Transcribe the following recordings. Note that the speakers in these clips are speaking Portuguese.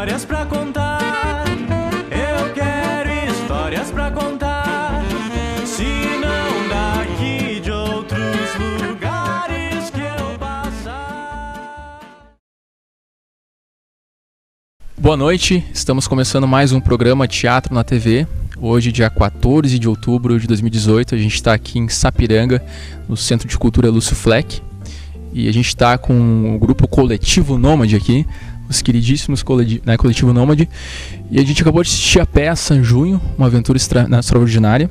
histórias pra contar. Eu quero histórias pra contar. Se não daqui de outros lugares que eu passar. Boa noite, estamos começando mais um programa Teatro na TV. Hoje, dia 14 de outubro de 2018, a gente está aqui em Sapiranga, no Centro de Cultura Lúcio Fleck. E a gente está com o grupo Coletivo Nômade aqui, os queridíssimos Coletivo Nômade. E a gente acabou de assistir a peça em junho, uma aventura extraordinária.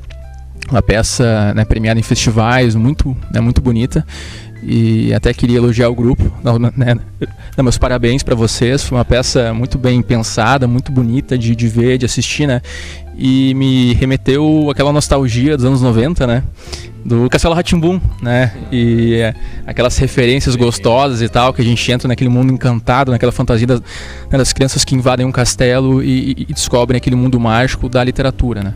Uma peça premiada em festivais, muito bonita. E até queria elogiar o grupo, dar meus parabéns para vocês. Foi uma peça muito bem pensada, muito bonita de ver, de assistir, né? E me remeteu àquela nostalgia dos anos 90, né? Do Castelo Rá-Tim-Bum, né? E aquelas referências gostosas e tal, que a gente entra naquele mundo encantado, naquela fantasia das crianças que invadem um castelo e descobrem aquele mundo mágico da literatura, né?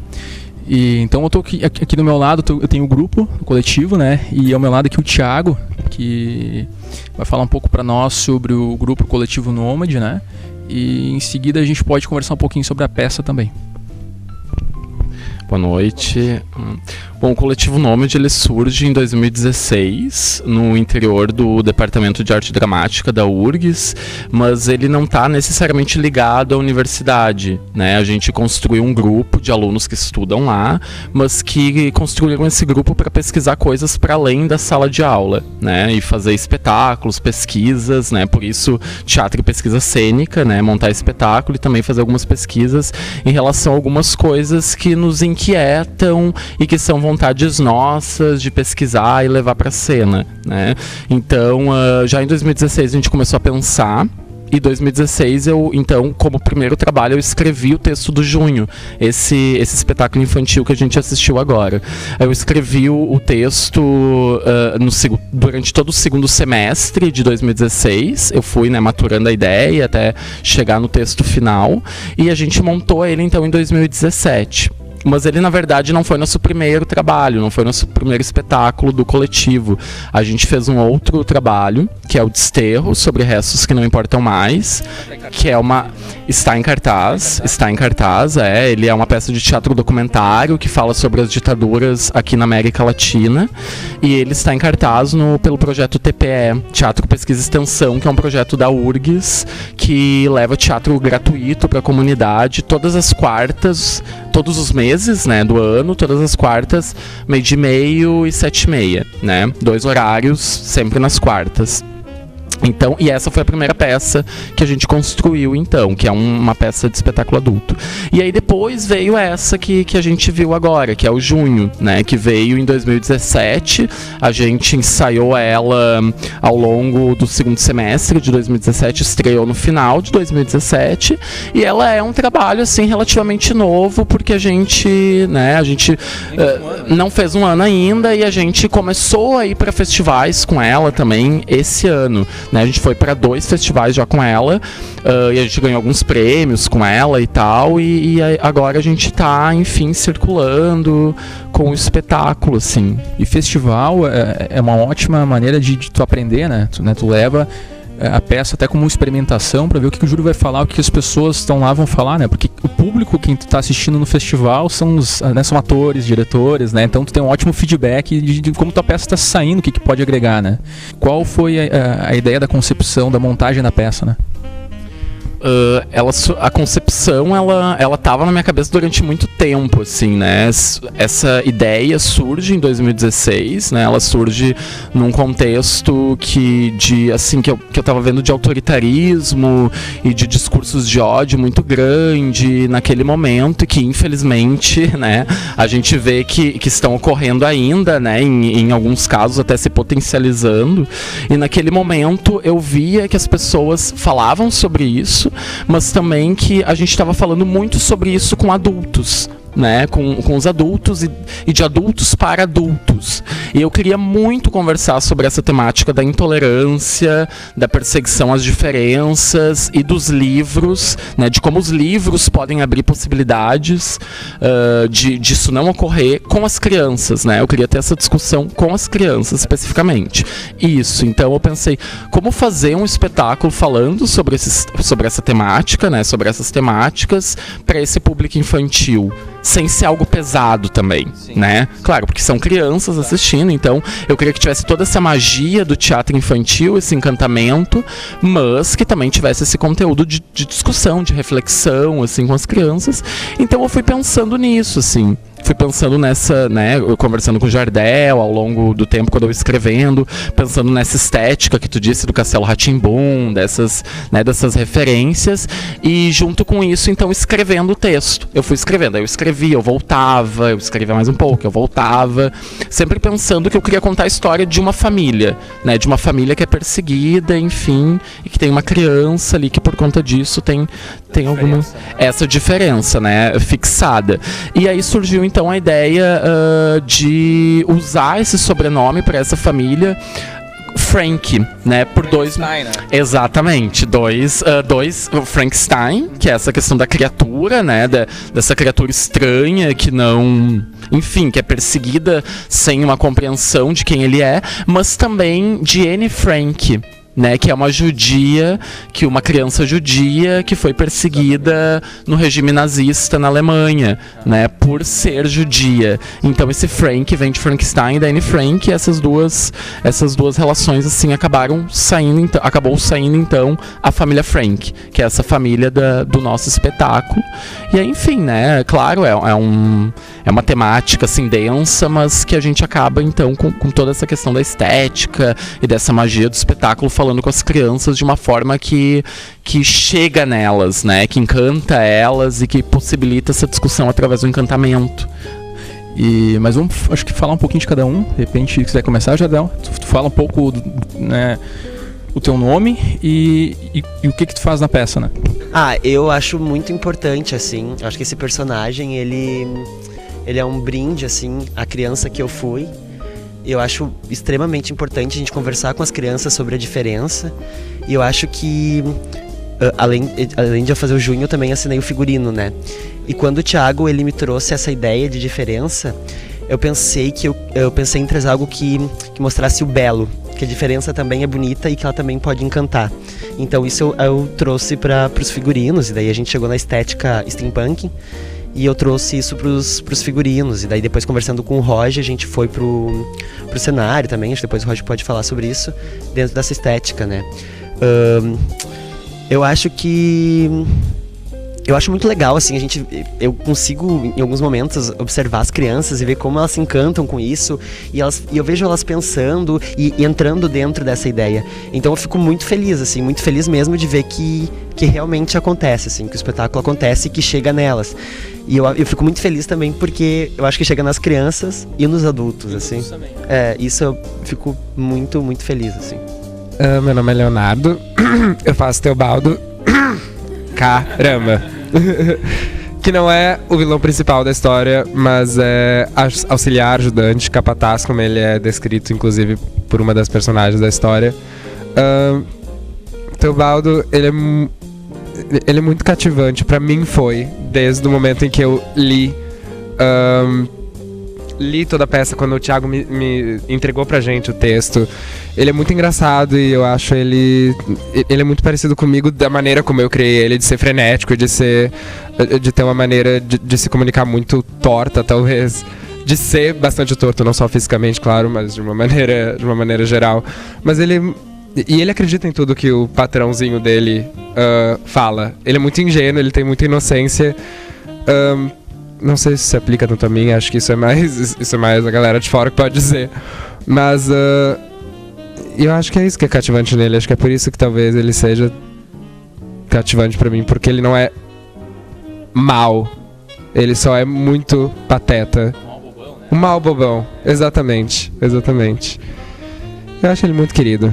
E então eu tô aqui do meu lado, eu tenho o grupo, o coletivo, né? E ao meu lado aqui o Thiago, que vai falar um pouco para nós sobre o grupo Coletivo Nômade, né? E em seguida a gente pode conversar um pouquinho sobre a peça também. Boa noite. Bom, o Coletivo Nômade ele surge em 2016 no interior do Departamento de Arte Dramática da URGS, mas ele não está necessariamente ligado à universidade, né? A gente construiu um grupo de alunos que estudam lá, mas que construíram esse grupo para pesquisar coisas para além da sala de aula, né? E fazer espetáculos, pesquisas, né? Por isso, teatro e pesquisa cênica, né? Montar espetáculo e também fazer algumas pesquisas em relação a algumas coisas que nos inquietam e que são vontades nossas de pesquisar e levar para a cena, né? Então, já em 2016 a gente começou a pensar. E em 2016 então, como primeiro trabalho, eu escrevi o texto do Junho, esse espetáculo infantil que a gente assistiu agora. Eu escrevi o texto durante todo o segundo semestre de 2016. Eu fui, maturando a ideia até chegar no texto final. E a gente montou ele, então, em 2017. Mas ele, na verdade, não foi nosso primeiro trabalho, não foi nosso primeiro espetáculo do coletivo. A gente fez um outro trabalho, que é o Desterro, sobre restos que não importam mais, que é está em cartaz, ele é uma peça de teatro documentário que fala sobre as ditaduras aqui na América Latina, e ele está em cartaz pelo projeto TPE, Teatro Pesquisa e Extensão, que é um projeto da URGS, que leva teatro gratuito para a comunidade todas as quartas, todos os meses, né, do ano, todas as quartas, 12h30 e 7h30, né? 2 horários, sempre nas quartas. Então, e essa foi a primeira peça que a gente construiu, então, que é uma peça de espetáculo adulto. E aí depois veio essa que a gente viu agora, que é o Junho, né, que veio em 2017. A gente ensaiou ela ao longo do segundo semestre de 2017, estreou no final de 2017, e ela é um trabalho, assim, relativamente novo, porque a gente não fez um ano ainda, e a gente começou a ir para festivais com ela também esse ano. Né, a gente foi para 2 festivais já com ela, e a gente ganhou alguns prêmios com ela e tal, e agora a gente está, enfim, circulando com o espetáculo, assim. E festival é uma ótima maneira de tu aprender, né? Tu leva a peça até como uma experimentação para ver o que o júri vai falar, o que as pessoas estão lá vão falar, né? Porque o público, quem tu tá assistindo no festival, são atores, diretores, né? Então tu tem um ótimo feedback de como tua peça está saindo, o que pode agregar, né? Qual foi a ideia da concepção, da montagem da peça, né? A concepção, ela tava na minha cabeça durante muito tempo, assim, né? Essa ideia surge em 2016, né? Ela surge num contexto que eu tava vendo de autoritarismo e de discursos de ódio muito grande naquele momento, que infelizmente, né, a gente vê que estão ocorrendo ainda, né, em alguns casos até se potencializando. E naquele momento eu via que as pessoas falavam sobre isso, mas também que a gente estava falando muito sobre isso com adultos, né, com os adultos e de adultos para adultos. E eu queria muito conversar sobre essa temática da intolerância, da perseguição às diferenças e dos livros, né, de como os livros podem abrir possibilidades disso não ocorrer com as crianças, né? Eu queria ter essa discussão com as crianças especificamente. Isso, então eu pensei, como fazer um espetáculo falando sobre essa temática, né, sobre essas temáticas para esse público infantil, sem ser algo pesado também, né? Claro, porque são crianças assistindo, então eu queria que tivesse toda essa magia do teatro infantil, esse encantamento, mas que também tivesse esse conteúdo de discussão, de reflexão, assim, com as crianças. Então eu fui pensando nisso, assim. Fui pensando nessa, né, eu conversando com o Jardel ao longo do tempo quando eu escrevendo, pensando nessa estética que tu disse do Castelo Rá-Tim-Bum, dessas referências, e junto com isso, então, escrevendo o texto. Eu fui escrevendo, aí eu escrevia, eu escrevia mais um pouco, eu voltava, sempre pensando que eu queria contar a história de uma família, né, de uma família que é perseguida, enfim, e que tem uma criança ali que por conta disso tem alguma essa diferença, né, fixada. E aí surgiu então a ideia de usar esse sobrenome para essa família, Frank, né, por dois... Né? Exatamente, dois Frankenstein, que é essa questão da criatura, né, dessa criatura estranha que não... Enfim, que é perseguida sem uma compreensão de quem ele é, mas também de Anne Frank, né, que é uma criança judia que foi perseguida no regime nazista na Alemanha, né, por ser judia. Então esse Frank vem de Frankenstein e da Anne Frank, e essas duas relações assim acabou saindo então a família Frank, que é essa família do nosso espetáculo. E aí, enfim, né, claro, é uma temática assim densa, mas que a gente acaba então com toda essa questão da estética e dessa magia do espetáculo, falando com as crianças de uma forma que chega nelas, né? Que encanta elas e que possibilita essa discussão através do encantamento. Mas vamos, acho que falar um pouquinho de cada um. De repente, se quiser começar, Jardel, tu fala um pouco, né, o teu nome e o que tu faz na peça, né? Eu acho muito importante, assim. Acho que esse personagem, ele é um brinde, assim, à criança que eu fui. Eu acho extremamente importante a gente conversar com as crianças sobre a diferença. E eu acho que, além de eu fazer o Junho, eu também assinei o figurino, né? E quando o Thiago ele me trouxe essa ideia de diferença, eu pensei em trazer algo que mostrasse o belo, que a diferença também é bonita e que ela também pode encantar. Então isso eu trouxe para os figurinos, e daí a gente chegou na estética steampunk. E eu trouxe isso pros figurinos. E daí depois, conversando com o Roger, a gente foi pro cenário também. Acho que depois o Roger pode falar sobre isso, dentro dessa estética, né? Eu acho muito legal, assim, eu consigo, em alguns momentos, observar as crianças e ver como elas se encantam com isso, e eu vejo elas pensando e entrando dentro dessa ideia. Então eu fico muito feliz, assim, muito feliz mesmo de ver que realmente acontece, assim, que o espetáculo acontece e que chega nelas. E eu fico muito feliz também porque eu acho que chega nas crianças e nos adultos, assim. Isso eu fico muito, muito feliz, assim. Meu nome é Leonardo, eu faço Teobaldo. Caramba! Que não é o vilão principal da história, mas é auxiliar, ajudante, capataz, como ele é descrito, inclusive, por uma das personagens da história. Teobaldo, ele é muito cativante. Pra mim foi, desde o momento em que eu li toda a peça, quando o Thiago me entregou pra gente o texto. Ele é muito engraçado e eu acho ele é muito parecido comigo da maneira como eu criei ele, de ser frenético, de ter uma maneira de se comunicar muito torta, talvez, de ser bastante torto, não só fisicamente, claro, mas de uma maneira geral. Mas ele acredita em tudo que o patrãozinho dele fala. Ele é muito ingênuo, ele tem muita inocência. Não sei se aplica tanto a mim, acho que isso é mais a galera de fora que pode dizer. Mas eu acho que é isso que é cativante nele. Acho que é por isso que talvez ele seja cativante pra mim, porque ele não é mal. Ele só é muito pateta. Um mal bobão, exatamente. Eu acho ele muito querido.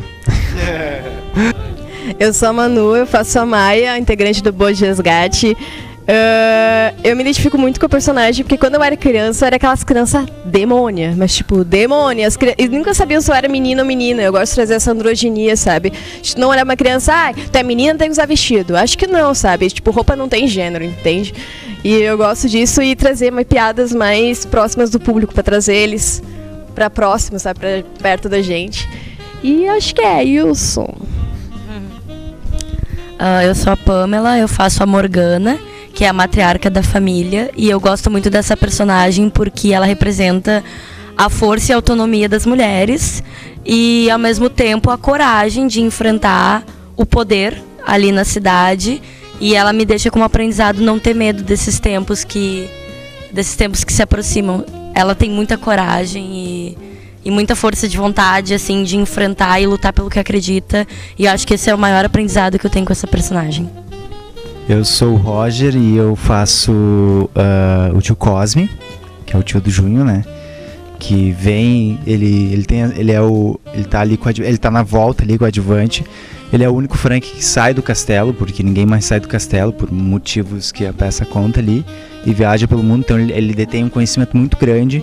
Eu sou a Manu, eu faço a Maia, integrante do Boa de Resgate. Eu me identifico muito com o personagem, porque quando eu era criança, eu era aquelas crianças demônia, mas tipo, demônia. E nunca sabia se eu era menino ou menina. Eu gosto de trazer essa androginia, sabe? Não era uma criança, tu é menina, tem que usar vestido. Acho que não, sabe? Tipo, roupa não tem gênero, entende? E eu gosto disso e trazer piadas mais próximas do público, pra trazer eles pra próximo, sabe? Pra perto da gente. E acho que é isso. Eu sou a Pamela, eu faço a Morgana, que é a matriarca da família, e eu gosto muito dessa personagem porque ela representa a força e a autonomia das mulheres e, ao mesmo tempo, a coragem de enfrentar o poder ali na cidade, e ela me deixa com um aprendizado não ter medo desses tempos que se aproximam. Ela tem muita coragem e muita força de vontade, assim, de enfrentar e lutar pelo que acredita, e eu acho que esse é o maior aprendizado que eu tenho com essa personagem. Eu sou o Roger e eu faço o tio Cosme, que é o tio do Junho, né? Que vem, ele tá ali ele tá na volta ali com o adjuvante. Ele é o único Frank que sai do castelo, porque ninguém mais sai do castelo por motivos que a peça conta ali, e viaja pelo mundo, então ele detém um conhecimento muito grande.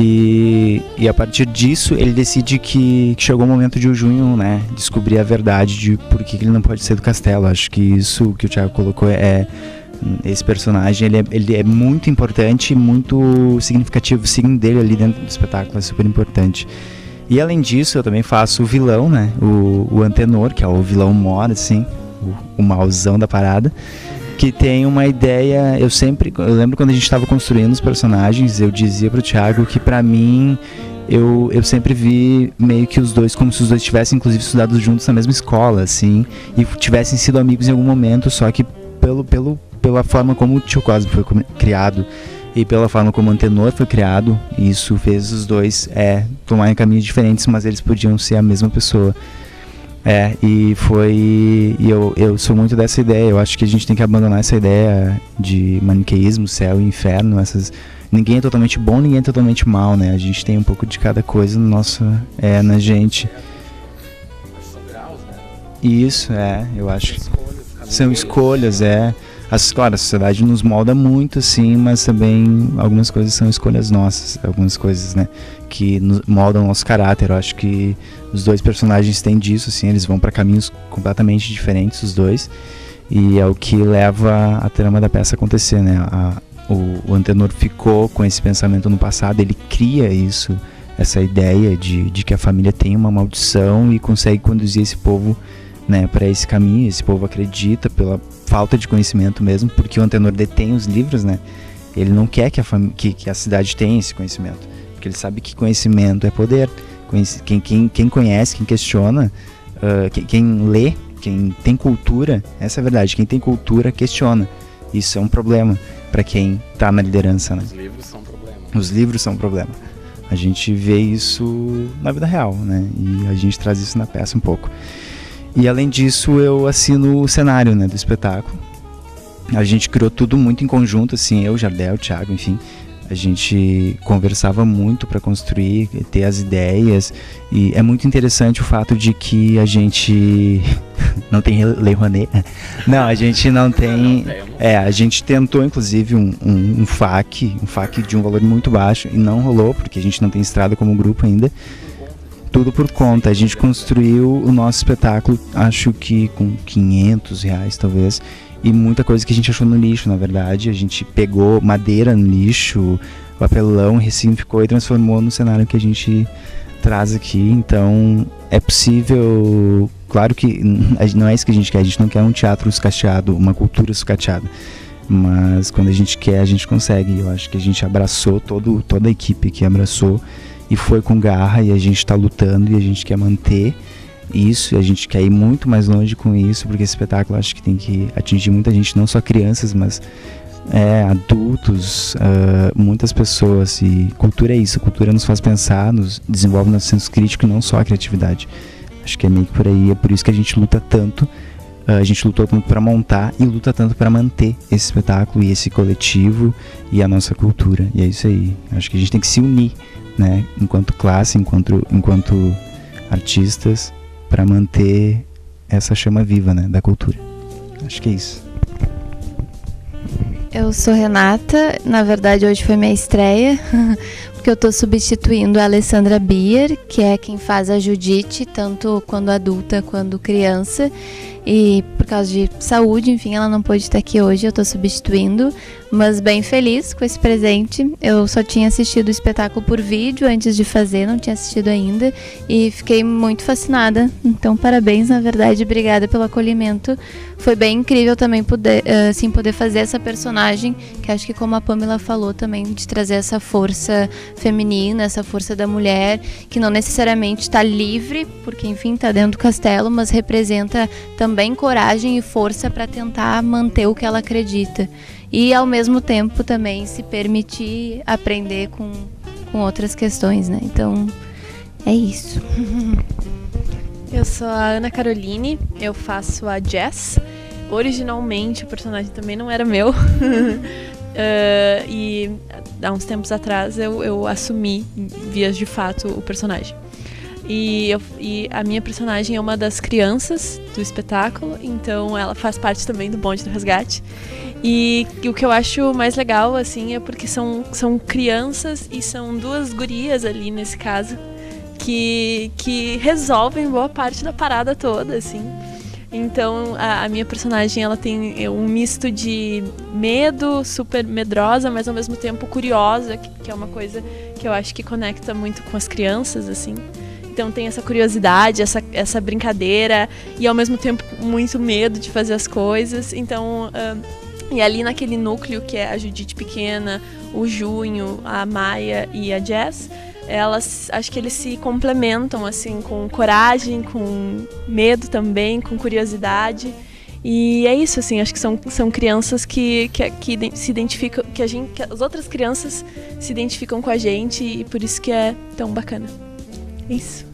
E a partir disso ele decide que chegou o momento de o Junho, né, descobrir a verdade de por que ele não pode sair do castelo. Acho que isso que o Thiago colocou esse personagem, ele é muito importante, muito significativo. O signo dele ali dentro do espetáculo é super importante. E além disso eu também faço o vilão, né, o Antenor, que é o vilão mor, assim, o mauzão da parada, que tem uma ideia. Eu lembro quando a gente estava construindo os personagens, eu dizia pro Thiago que pra mim eu sempre vi meio que os dois como se os dois tivessem inclusive estudado juntos na mesma escola, assim, e tivessem sido amigos em algum momento, só que pela forma como o tio Cosme foi criado e pela forma como o Antenor foi criado, isso fez os dois tomarem caminhos diferentes, mas eles podiam ser a mesma pessoa. Eu sou muito dessa ideia. Eu acho que a gente tem que abandonar essa ideia de maniqueísmo, céu e inferno. Ninguém é totalmente bom, ninguém é totalmente mal, né? A gente tem um pouco de cada coisa na gente. Isso, eu acho que são escolhas, Claro, a sociedade nos molda muito, assim, mas também algumas coisas são escolhas nossas, algumas coisas, né, que moldam o nosso caráter. Eu acho que os dois personagens têm disso, assim, eles vão para caminhos completamente diferentes, os dois, e é o que leva a trama da peça a acontecer, né. O Antenor ficou com esse pensamento no passado, ele cria essa ideia de que a família tem uma maldição e consegue conduzir esse povo, né, para esse caminho. Esse povo acredita pela falta de conhecimento mesmo, porque o Antenor detém os livros, né? Ele não quer que a cidade tenha esse conhecimento, porque ele sabe que conhecimento é poder. Quem conhece, quem questiona, quem lê, quem tem cultura, essa é a verdade. Quem tem cultura questiona. Isso é um problema para quem está na liderança, né? Os livros são problema. Os livros são problema. A gente vê isso na vida real, né? E a gente traz isso na peça um pouco. E além disso, eu assino o cenário, né, do espetáculo. A gente criou tudo muito em conjunto, assim, eu, Jardel, o Thiago, enfim. A gente conversava muito para construir, ter as ideias. E é muito interessante o fato de que a gente não tem Lei Rouanet. Não, a gente não tem... a gente tentou, inclusive, um FAQ de um valor muito baixo, e não rolou, porque a gente não tem estrada como grupo ainda. Tudo por conta. A gente construiu o nosso espetáculo, acho que com R$500, talvez, e muita coisa que a gente achou no lixo, na verdade. A gente pegou madeira no lixo, papelão, ressignificou e transformou no cenário que a gente traz aqui. Então é possível. Claro que não é isso que a gente não quer um teatro sucateado, uma cultura sucateada, mas quando a gente quer, a gente consegue. Eu acho que a gente abraçou, toda a equipe que abraçou e foi com garra, e a gente está lutando e a gente quer manter isso, e a gente quer ir muito mais longe com isso, porque esse espetáculo acho que tem que atingir muita gente, não só crianças, mas adultos, muitas pessoas. E cultura é isso, cultura nos faz pensar, nos desenvolve nosso senso crítico e não só a criatividade. Acho que é meio que por aí, é por isso que a gente luta tanto. A gente lutou tanto para montar e luta tanto para manter esse espetáculo e esse coletivo e a nossa cultura. E é isso aí. Acho que a gente tem que se unir, né, enquanto classe, enquanto artistas, para manter essa chama viva, né, da cultura. Acho que é isso. eu sou Renata. Na verdade, hoje foi minha estreia, porque eu tô substituindo a Alessandra Bier, que é quem faz a Judite, tanto quando adulta quanto criança. E por causa de saúde, enfim, ela não pôde estar aqui hoje, eu tô substituindo. Mas bem feliz com esse presente. Eu só tinha assistido o espetáculo por vídeo antes de fazer, não tinha assistido ainda. E fiquei muito fascinada. Então, parabéns, na verdade, obrigada pelo acolhimento. Foi bem incrível também poder fazer essa personagem, que acho que, como a Pamela falou também, de trazer essa força feminina, essa força da mulher, que não necessariamente está livre, porque, enfim, está dentro do castelo, mas representa também coragem e força para tentar manter o que ela acredita. E, ao mesmo tempo, também se permitir aprender com outras questões, né? Então, é isso. Eu sou a Ana Caroline, eu faço a Jess. Originalmente, o personagem também não era meu. E há uns tempos atrás eu assumi, vias de fato, o personagem. E a minha personagem é uma das crianças do espetáculo, então ela faz parte também do Bonde do Resgate. E o que eu acho mais legal, assim, é porque são crianças e são duas gurias ali, nesse caso, que resolvem boa parte da parada toda, assim. Então, a minha personagem, ela tem um misto de medo, super medrosa, mas ao mesmo tempo curiosa, que é uma coisa que eu acho que conecta muito com as crianças, assim. Então tem essa curiosidade, essa brincadeira e ao mesmo tempo muito medo de fazer as coisas. Então, e ali naquele núcleo que é a Judite pequena, o Junho, a Maia e a Jess, acho que eles se complementam, assim, com coragem, com medo também, com curiosidade. E é isso, assim, acho que são crianças que se identificam, que as outras crianças se identificam com a gente, e por isso que é tão bacana. Isso.